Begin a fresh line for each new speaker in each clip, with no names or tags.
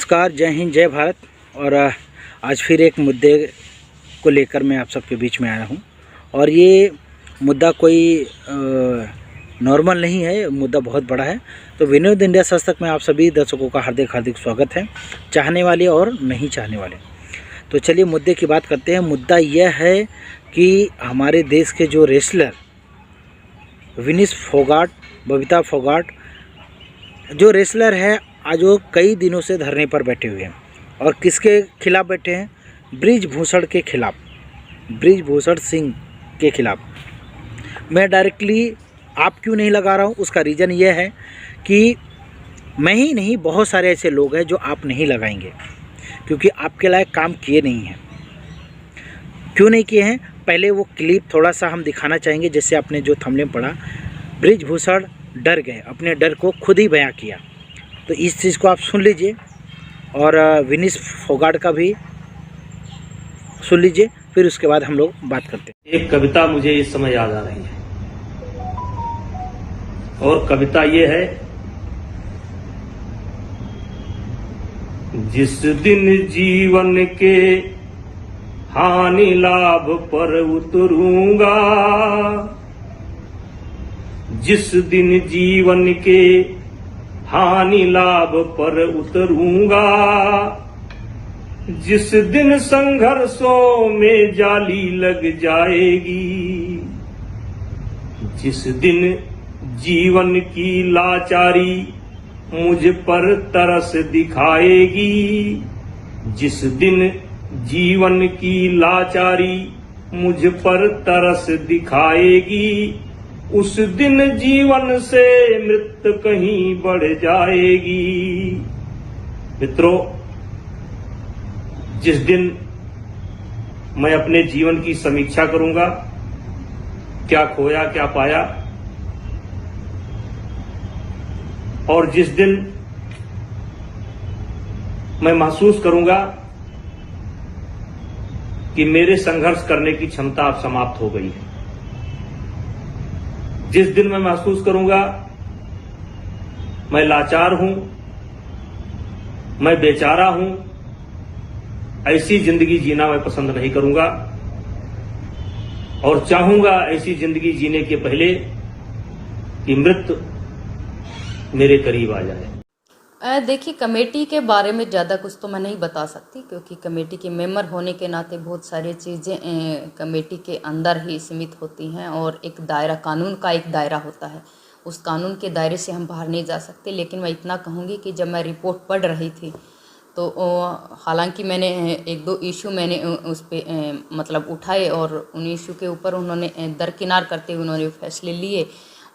नमस्कार, जय हिंद, जय भारत। और आज फिर एक मुद्दे को लेकर मैं आप सबके बीच में आया हूं। और ये मुद्दा कोई नॉर्मल नहीं है, मुद्दा बहुत बड़ा है। तो विनोद इंडिया संस्थक में आप सभी दर्शकों का हार्दिक स्वागत है, चाहने वाले और नहीं चाहने वाले। तो चलिए मुद्दे की बात करते हैं। मुद्दा यह है कि हमारे देश के जो रेसलर विनेश फोगाट, बबीता फोगाट जो रेसलर है, आज वो कई दिनों से धरने पर बैठे हुए हैं। और किसके खिलाफ बैठे हैं? बृजभूषण के खिलाफ, बृजभूषण सिंह के खिलाफ। मैं डायरेक्टली आप क्यों नहीं लगा रहा हूँ, उसका रीज़न ये है कि मैं ही नहीं, बहुत सारे ऐसे लोग हैं जो आप नहीं लगाएंगे, क्योंकि आपके लायक काम किए नहीं हैं। क्यों नहीं किए हैं, पहले वो क्लिप थोड़ा सा हम दिखाना चाहेंगे। जैसे आपने जो थंबनेल पढ़ा, बृजभूषण डर गए, अपने डर को खुद ही बयां किया। तो इस चीज़ को आप सुन लीजिए और विनेश फोगाट का भी सुन लीजिए, फिर उसके बाद हम लोग बात करते हैं।
एक कविता मुझे इस समय याद आ रही है, और कविता ये है, जिस दिन जीवन के हानि लाभ पर उतरूंगा, जिस दिन जीवन के हानि लाभ पर उतरूंगा, जिस दिन संघर्षों में जाली लग जाएगी, जिस दिन जीवन की लाचारी मुझ पर तरस दिखाएगी, जिस दिन जीवन की लाचारी मुझ पर तरस दिखाएगी, उस दिन जीवन से मृत्यु कहीं बढ़ जाएगी। मित्रों, जिस दिन मैं अपने जीवन की समीक्षा करूंगा, क्या खोया क्या पाया, और जिस दिन मैं महसूस करूंगा कि मेरे संघर्ष करने की क्षमता अब समाप्त हो गई है, जिस दिन मैं महसूस करूंगा मैं लाचार हूं, मैं बेचारा हूं, ऐसी जिंदगी जीना मैं पसंद नहीं करूंगा, और चाहूंगा ऐसी जिंदगी जीने के पहले कि मृत्यु मेरे करीब आ जाए।
देखिए, कमेटी के बारे में ज़्यादा कुछ तो मैं नहीं बता सकती, क्योंकि कमेटी के मेंबर होने के नाते बहुत सारी चीज़ें कमेटी के अंदर ही सीमित होती हैं, और एक दायरा, कानून का एक दायरा होता है, उस कानून के दायरे से हम बाहर नहीं जा सकते। लेकिन मैं इतना कहूँगी कि जब मैं रिपोर्ट पढ़ रही थी तो हालांकि मैंने एक दो इशू मैंने उस पर मतलब उठाए, और उन इशू के ऊपर उन्होंने दरकिनार करते हुए उन्होंने फैसले लिए।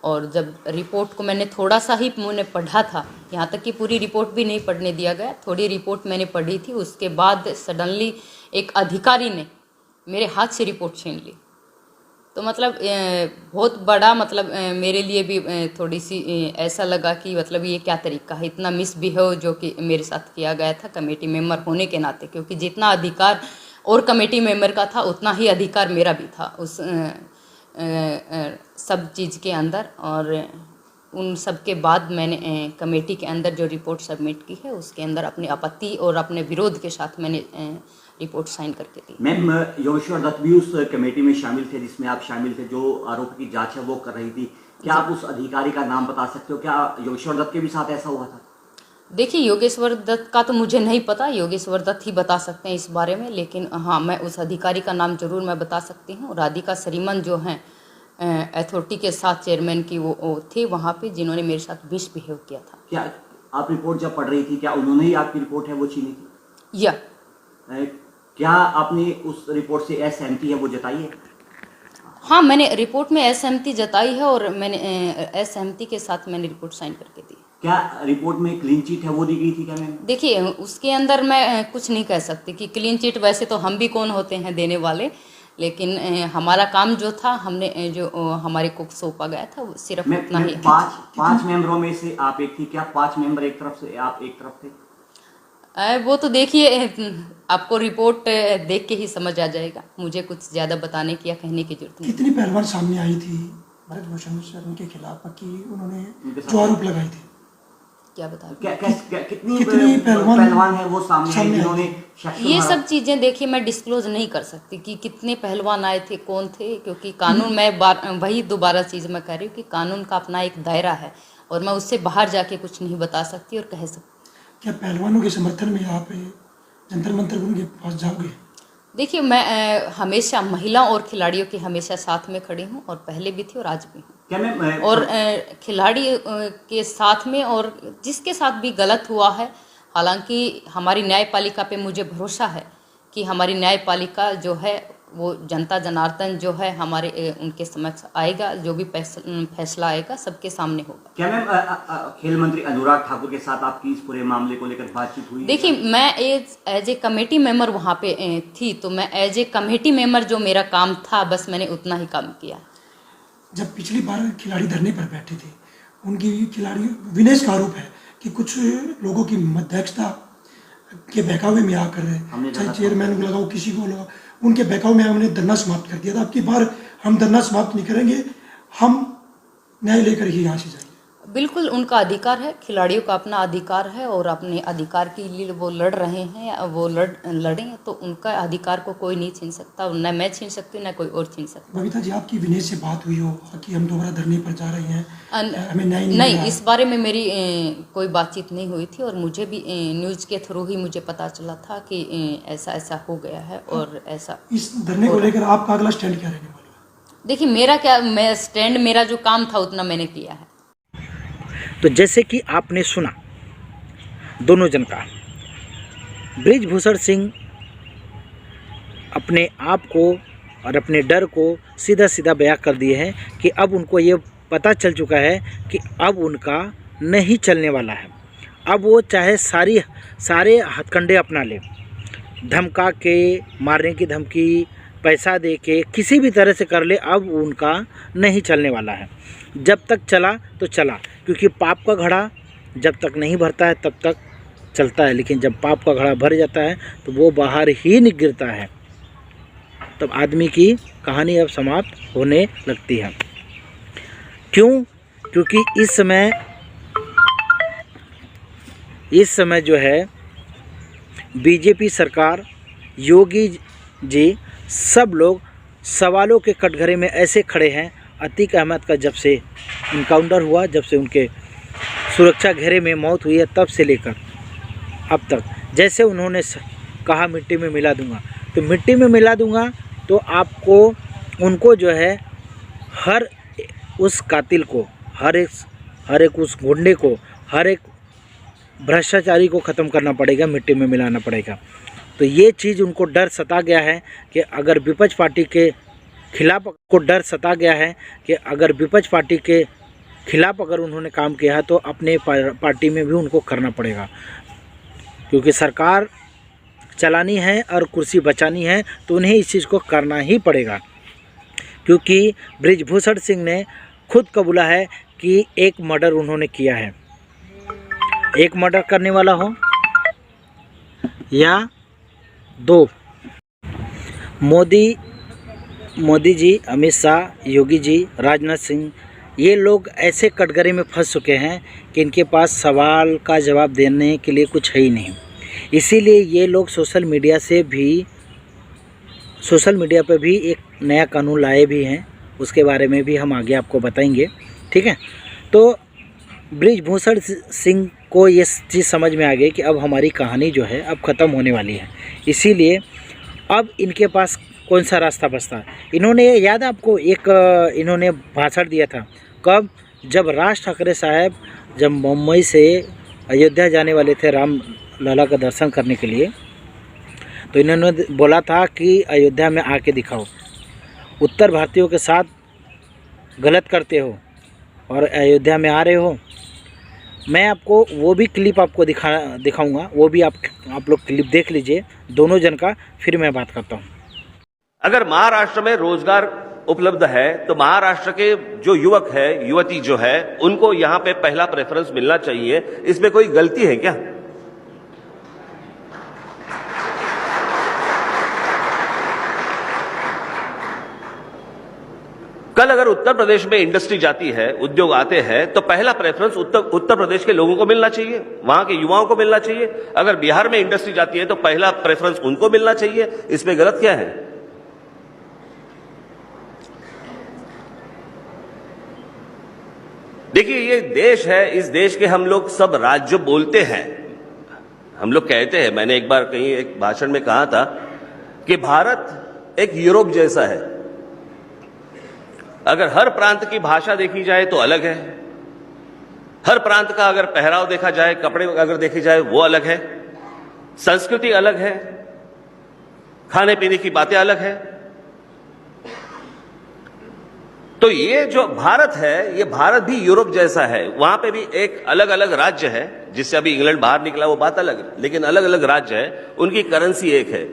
और जब रिपोर्ट को मैंने थोड़ा सा ही मैंने पढ़ा था, यहाँ तक कि पूरी रिपोर्ट भी नहीं पढ़ने दिया गया, थोड़ी रिपोर्ट मैंने पढ़ी थी, उसके बाद सडनली एक अधिकारी ने मेरे हाथ से रिपोर्ट छीन ली। तो मतलब बहुत बड़ा, मतलब मेरे लिए भी थोड़ी सी ऐसा लगा कि मतलब ये क्या तरीका है, इतना मिसबिहेव जो कि मेरे साथ किया गया था कमेटी मेंबर होने के नाते, क्योंकि जितना अधिकार और कमेटी मेंबर का था उतना ही अधिकार मेरा भी था उस सब चीज़ के अंदर। और उन सब के बाद मैंने कमेटी के अंदर जो रिपोर्ट सबमिट की है, उसके अंदर अपनी आपत्ति और अपने विरोध के साथ मैंने रिपोर्ट साइन करके दी।
मैम, योगेश्वर दत्त भी उस कमेटी में शामिल थे जिसमें आप शामिल थे, जो आरोप की जांच है वो कर रही थी। क्या आप उस अधिकारी का नाम बता सकते हो? क्या योगेश्वर दत्त के भी साथ ऐसा हुआ था?
देखिए, योगेश्वर दत्त का तो मुझे नहीं पता, योगेश्वर दत्त ही बता सकते हैं इस बारे में। लेकिन हाँ, मैं उस अधिकारी का नाम जरूर मैं बता सकती हूँ। राधिका सरीमन जो हैं अथॉरिटी के साथ चेयरमैन की वो थे वहाँ पे, जिन्होंने मेरे साथ मिसबिहेव किया था।
क्या आप रिपोर्ट जब पढ़ रही थी, क्या उन्होंने ही आपकी रिपोर्ट है वो छीनी थी?
या
क्या आपने उस रिपोर्ट से असहमति है वो जताई है?
हाँ, मैंने रिपोर्ट में असहमति जताई है, और मैंने असहमति के साथ मैंने रिपोर्ट साइन करके दी।
क्या रिपोर्ट में क्लीन चिट है वो दी गई थी क्या मैम?
देखिए, उसके अंदर मैं कुछ नहीं कह सकती कि क्लीन चिट, वैसे तो हम भी कौन होते हैं देने वाले, लेकिन हमारा काम जो था, हमने जो हमारे को सौंपा गया था वो सिर्फ उतना ही।
पांच मेंबरों में से आप एक थी क्या? 5 मेंबर एक तरफ से, आप एक तरफ थे?
वो तो देखिए, आपको रिपोर्ट देख के ही समझ आ जाएगा, मुझे कुछ ज़्यादा बताने की या कहने की जरूरत नहीं।
कितनी पहलवान सामने आई थी बृजभूषण शर्मा के खिलाफ कि उन्होंने जो आरोप लगाए थे?
क्या बता रही
कितनी
कितनी
पहलवान है वो सामने हैं जिन्होंने सेक्शन
ये
मारा?
सब चीज़ें देखिए मैं डिस्क्लोज नहीं कर सकती कि कितने पहलवान आए थे, कौन थे, क्योंकि कानून मैं वही दोबारा चीज़ मैं कह रही हूँ कि कानून का अपना एक दायरा है और मैं उससे बाहर जाके कुछ नहीं बता सकती और कह सकती।
क्या पहलवानों के समर्थन में आप जंतर मंतर उनके पास जाओगे?
देखिए मैं हमेशा महिला और खिलाड़ियों के हमेशा साथ में खड़ी हूँ और पहले भी थी और आज भी हूँ।
क्या मैं
और खिलाड़ी के साथ में और जिसके साथ भी गलत हुआ है, हालांकि हमारी न्यायपालिका पे मुझे भरोसा है कि हमारी न्यायपालिका जो है वो जनता जनार्दन जो है हमारे उनके समक्ष आएगा, जो भी फैसला आएगा सबके सामने होगा।
क्या मैम खेल मंत्री अनुराग ठाकुर के साथ आपकी इस पूरे मामले को लेकर बातचीत हुई?
देखिए मैं एज ए कमेटी मेंबर वहाँ पे थी, तो मैं एज ए कमेटी मेंबर जो मेरा काम था बस मैंने उतना ही काम किया।
जब पिछली बार खिलाड़ी धरने पर बैठे थे, उनकी खिलाड़ी विनेश का आरोप है कि कुछ लोगों की मध्यस्थता के बहकावे में आकर, चाहे चेयरमैन को लगाओ किसी को लगाओ, उनके बहकाव में हमने धरना समाप्त कर दिया था। अब की बार हम धरना समाप्त नहीं करेंगे, हम न्याय लेकर ही यहाँ से जाएंगे।
बिल्कुल उनका अधिकार है, खिलाड़ियों का अपना अधिकार है और अपने अधिकार के लिए वो लड़ रहे हैं, वो लड़ें तो उनका अधिकार को कोई नहीं छीन सकता, न मैं छीन सकती न कोई और छीन सकता।
बबीता जी, आपकी विनेश से बात हुई हो कि हम दोबारा धरने पर जा रहे हैं, हमें न्याय नहीं
नहीं,
मिला?
इस बारे में मेरी कोई बातचीत नहीं हुई थी और मुझे भी न्यूज़ के थ्रू ही मुझे पता चला था कि ऐसा ऐसा हो गया है और ऐसा।
इस धरने को लेकर आपका अगला स्टैंड क्या रहने वाला है?
देखिए मैं स्टैंड, मेरा जो काम था उतना मैंने किया है।
तो जैसे कि आपने सुना दोनों जन का, बृजभूषण सिंह अपने आप को और अपने डर को सीधा सीधा बयां कर दिए हैं कि अब उनको ये पता चल चुका है कि अब उनका नहीं चलने वाला है। अब वो चाहे सारे हथकंडे अपना ले, धमका के, मारने की धमकी, पैसा दे के, किसी भी तरह से कर ले, अब उनका नहीं चलने वाला है। जब तक चला तो चला, क्योंकि पाप का घड़ा जब तक नहीं भरता है तब तक चलता है, लेकिन जब पाप का घड़ा भर जाता है तो वो बाहर ही नहीं गिरता है, तब आदमी की कहानी अब समाप्त होने लगती है। क्यों? क्योंकि इस समय जो है बीजेपी सरकार, योगी जी, सब लोग सवालों के कटघरे में ऐसे खड़े हैं। अतीक अहमद का जब से इनकाउंटर हुआ, जब से उनके सुरक्षा घेरे में मौत हुई है, तब से लेकर अब तक, जैसे उन्होंने कहा मिट्टी में मिला दूंगा, तो मिट्टी में मिला दूंगा तो आपको उनको जो है हर उस कातिल को, हर एक उस गुंडे को, हर एक भ्रष्टाचारी को ख़त्म करना पड़ेगा, मिट्टी में मिलाना पड़ेगा। तो ये चीज़ उनको डर सता गया है कि अगर विपक्ष पार्टी के खिलाफ को डर सता गया है कि अगर विपक्ष पार्टी के खिलाफ अगर उन्होंने काम किया है तो अपने पार्टी में भी उनको करना पड़ेगा, क्योंकि सरकार चलानी है और कुर्सी बचानी है तो उन्हें इस चीज़ को करना ही पड़ेगा। क्योंकि बृजभूषण सिंह ने खुद कबूला है कि एक मर्डर उन्होंने किया है। एक मर्डर करने वाला हो या दो, मोदी जी, अमित शाह, योगी जी, राजनाथ सिंह, ये लोग ऐसे कटघरे में फंस चुके हैं कि इनके पास सवाल का जवाब देने के लिए कुछ है ही नहीं। इसीलिए ये लोग सोशल मीडिया पर भी एक नया कानून लाए भी हैं, उसके बारे में भी हम आगे आपको बताएंगे, ठीक है। तो बृजभूषण सिंह को ये चीज़ समझ में आ गई कि अब हमारी कहानी जो है अब ख़त्म होने वाली है, इसीलिए अब इनके पास कौन सा रास्ता बचता है। इन्होंने, याद है आपको, इन्होंने भाषण दिया था कब, जब राज ठाकरे साहब जब मुंबई से अयोध्या जाने वाले थे राम लला का दर्शन करने के लिए, तो इन्होंने बोला था कि अयोध्या में आके दिखाओ, उत्तर भारतीयों के साथ गलत करते हो और अयोध्या में आ रहे हो। मैं आपको वो भी क्लिप आपको दिखाऊंगा, वो भी आप लोग क्लिप देख लीजिए दोनों जन का, फिर मैं बात करता हूँ।
अगर महाराष्ट्र में रोजगार उपलब्ध है तो महाराष्ट्र के जो युवक है, युवती जो है, उनको यहां पे पहला प्रेफरेंस मिलना चाहिए। इसमें कोई गलती है क्या? कल अगर उत्तर प्रदेश में इंडस्ट्री जाती है, उद्योग आते हैं, तो पहला प्रेफरेंस उत्तर प्रदेश के लोगों को मिलना चाहिए, वहां के युवाओं को मिलना चाहिए। अगर बिहार में इंडस्ट्री जाती है तो पहला प्रेफरेंस उनको मिलना चाहिए। इसमें गलत क्या है? देखिए, ये देश है, इस देश के हम लोग सब राज्य बोलते हैं, हम लोग कहते हैं। मैंने एक बार कहीं एक भाषण में कहा था कि भारत एक यूरोप जैसा है। अगर हर प्रांत की भाषा देखी जाए तो अलग है, हर प्रांत का अगर पहराव देखा जाए, कपड़े अगर देखे जाए वो अलग है, संस्कृति अलग है, खाने पीने की बातें अलग है। तो ये जो भारत है, ये भारत भी यूरोप जैसा है। वहां पे भी एक अलग अलग राज्य है, जिससे अभी इंग्लैंड बाहर निकला वो बात अलग है, लेकिन अलग अलग राज्य है, उनकी करेंसी एक है।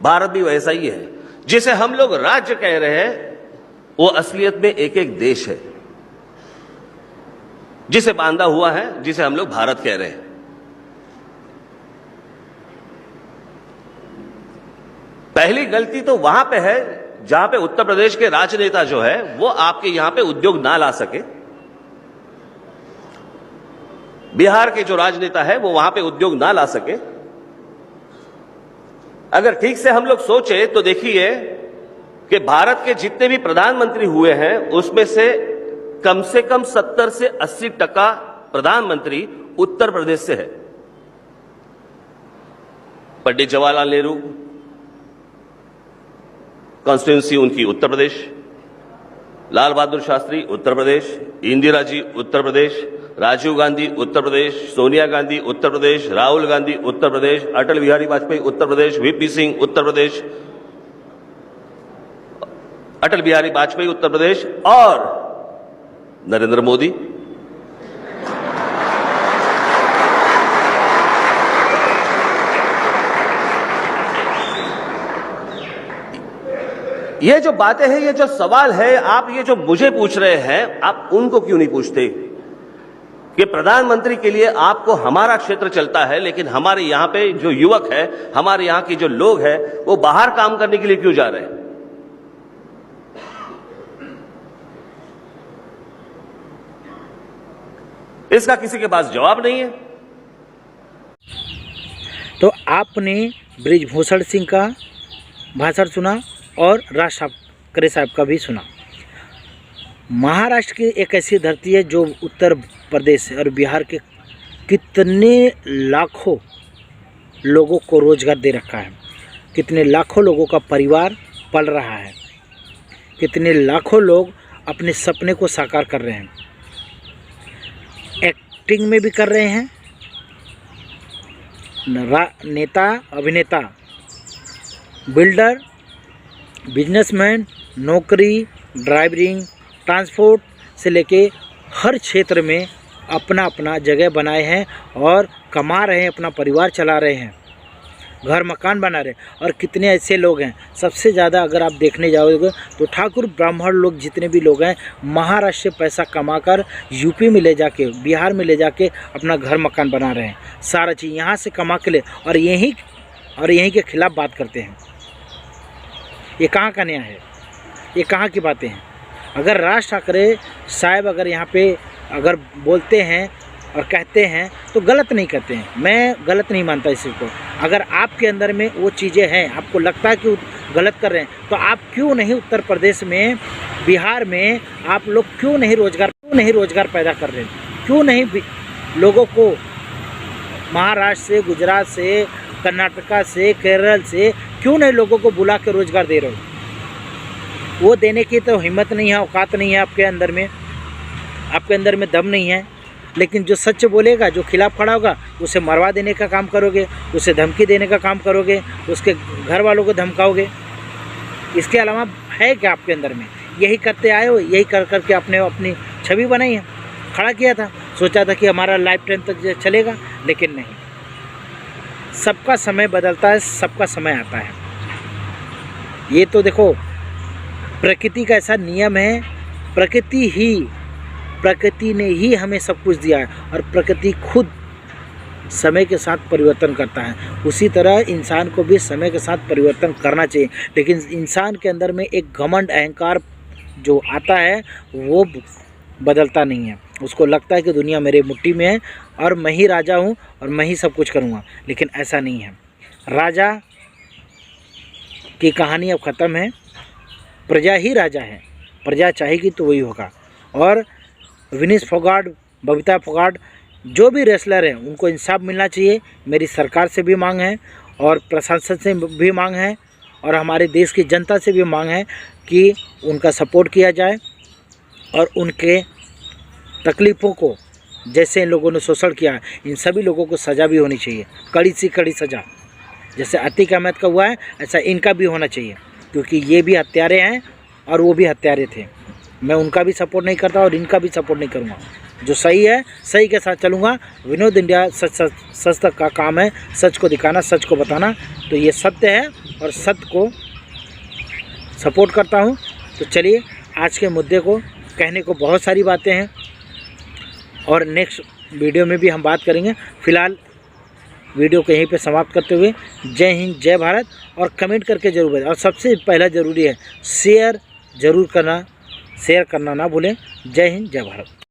भारत भी वैसा ही है। जिसे हम लोग राज्य कह रहे हैं वो असलियत में एक एक देश है, जिसे बांधा हुआ है, जिसे हम लोग भारत कह रहे हैं। पहली गलती तो वहां पे है जहां पे उत्तर प्रदेश के राजनेता जो है वो आपके यहां पे उद्योग ना ला सके। बिहार के जो राजनेता है वो वहां पे उद्योग ना ला सके। अगर ठीक से हम लोग सोचे तो देखिए कि भारत के जितने भी प्रधानमंत्री हुए हैं उसमें से कम 70 से 80% प्रधानमंत्री उत्तर प्रदेश से है। पंडित जवाहरलाल नेहरू कॉन्स्टिट्यूंसी उनकी उत्तर प्रदेश, लाल बहादुर शास्त्री उत्तर प्रदेश, इंदिरा जी उत्तर प्रदेश, राजीव गांधी उत्तर प्रदेश, सोनिया गांधी उत्तर प्रदेश, राहुल गांधी उत्तर प्रदेश, अटल बिहारी वाजपेयी उत्तर प्रदेश, वीपी सिंह उत्तर प्रदेश, अटल बिहारी वाजपेयी उत्तर प्रदेश और नरेंद्र मोदी। ये जो बातें हैं, ये जो सवाल है, आप ये जो मुझे पूछ रहे हैं, आप उनको क्यों नहीं पूछते कि प्रधानमंत्री के लिए आपको हमारा क्षेत्र चलता है, लेकिन हमारे यहां पे जो युवक है, हमारे यहां के जो लोग हैं, वो बाहर काम करने के लिए क्यों जा रहे हैं? इसका किसी के पास जवाब नहीं है।
तो आपने बृजभूषण सिंह का भाषण सुना और राज ठाकरे साहब का भी सुना। महाराष्ट्र की एक ऐसी धरती है जो उत्तर प्रदेश और बिहार के कितने लाखों लोगों को रोजगार दे रखा है, कितने लाखों लोगों का परिवार पल रहा है, कितने लाखों लोग अपने सपने को साकार कर रहे हैं, एक्टिंग में भी कर रहे हैं, नेता, अभिनेता, बिल्डर, बिजनेसमैन, नौकरी, ड्राइवरिंग, ट्रांसपोर्ट से लेके हर क्षेत्र में अपना अपना जगह बनाए हैं और कमा रहे हैं, अपना परिवार चला रहे हैं, घर मकान बना रहे हैं। और कितने ऐसे लोग हैं, सबसे ज़्यादा अगर आप देखने जाओगे तो ठाकुर ब्राह्मण लोग जितने भी लोग हैं, महाराष्ट्र से पैसा कमाकर यूपी में ले जाके, बिहार में ले जाके अपना घर मकान बना रहे हैं। सारा चीज़ यहाँ से कमा के ले और यहीं के खिलाफ बात करते हैं। ये कहाँ का न्याय है? ये कहाँ की बातें हैं? अगर राज ठाकरे साहब अगर यहाँ पे अगर बोलते हैं और कहते हैं तो गलत नहीं करते हैं, मैं गलत नहीं मानता इसी को। अगर आपके अंदर में वो चीज़ें हैं, आपको लगता है कि गलत कर रहे हैं, तो आप क्यों नहीं उत्तर प्रदेश में, बिहार में आप लोग क्यों नहीं रोज़गार पैदा कर रहे हैं? क्यों नहीं लोगों को महाराष्ट्र से, गुजरात से, कर्नाटका से, केरल से क्यों नहीं लोगों को बुला के रोज़गार दे रहे हो? वो देने की तो हिम्मत नहीं है, औकात नहीं है आपके अंदर में, आपके अंदर में दम नहीं है। लेकिन जो सच बोलेगा, जो खिलाफ खड़ा होगा, उसे मरवा देने का काम करोगे, उसे धमकी देने का काम करोगे, उसके घर वालों को धमकाओगे। इसके अलावा है क्या आपके अंदर में? यही करते आए हो, यही कर करके आपने अपनी छवि बनाई है, खड़ा किया था, सोचा था कि हमारा लाइफ टाइम तक चलेगा, लेकिन नहीं। सबका समय बदलता है, सबका समय आता है। ये तो देखो, प्रकृति का ऐसा नियम है, प्रकृति ने ही हमें सब कुछ दिया है और प्रकृति खुद समय के साथ परिवर्तन करता है। उसी तरह इंसान को भी समय के साथ परिवर्तन करना चाहिए, लेकिन इंसान के अंदर में एक घमंड, अहंकार जो आता है वो बदलता नहीं है। उसको लगता है कि दुनिया मेरे मुट्ठी में है और मैं ही राजा हूँ और मैं ही सब कुछ करूँगा, लेकिन ऐसा नहीं है। राजा की कहानी अब ख़त्म है, प्रजा ही राजा है। प्रजा चाहेगी तो वही होगा। और विनेश फोगाट, बबीता फोगाट, जो भी रेसलर हैं उनको इंसाफ मिलना चाहिए। मेरी सरकार से भी मांग है और प्रशासन से भी मांग है और हमारे देश की जनता से भी मांग है कि उनका सपोर्ट किया जाए और उनके तकलीफ़ों को, जैसे इन लोगों ने शोषण किया, इन सभी लोगों को सज़ा भी होनी चाहिए, कड़ी से कड़ी सज़ा। जैसे अतीक अहमद का हुआ है ऐसा इनका भी होना चाहिए, क्योंकि ये भी हत्यारे हैं और वो भी हत्यारे थे। मैं उनका भी सपोर्ट नहीं करता और इनका भी सपोर्ट नहीं करूँगा। जो सही है सही के साथ चलूँगा। विनोद इंडिया सच तक का काम है, सच को दिखाना, सच को बताना। तो ये सत्य है और सत्य को सपोर्ट करता हूँ। तो चलिए, आज के मुद्दे को कहने को बहुत सारी बातें हैं और नेक्स्ट वीडियो में भी हम बात करेंगे। फ़िलहाल वीडियो को यहीं पे समाप्त करते हुए जय हिंद, जय भारत। और कमेंट करके ज़रूर बताएं। और सबसे पहला ज़रूरी है शेयर ज़रूर करना, शेयर करना ना भूलें। जय हिंद, जय भारत।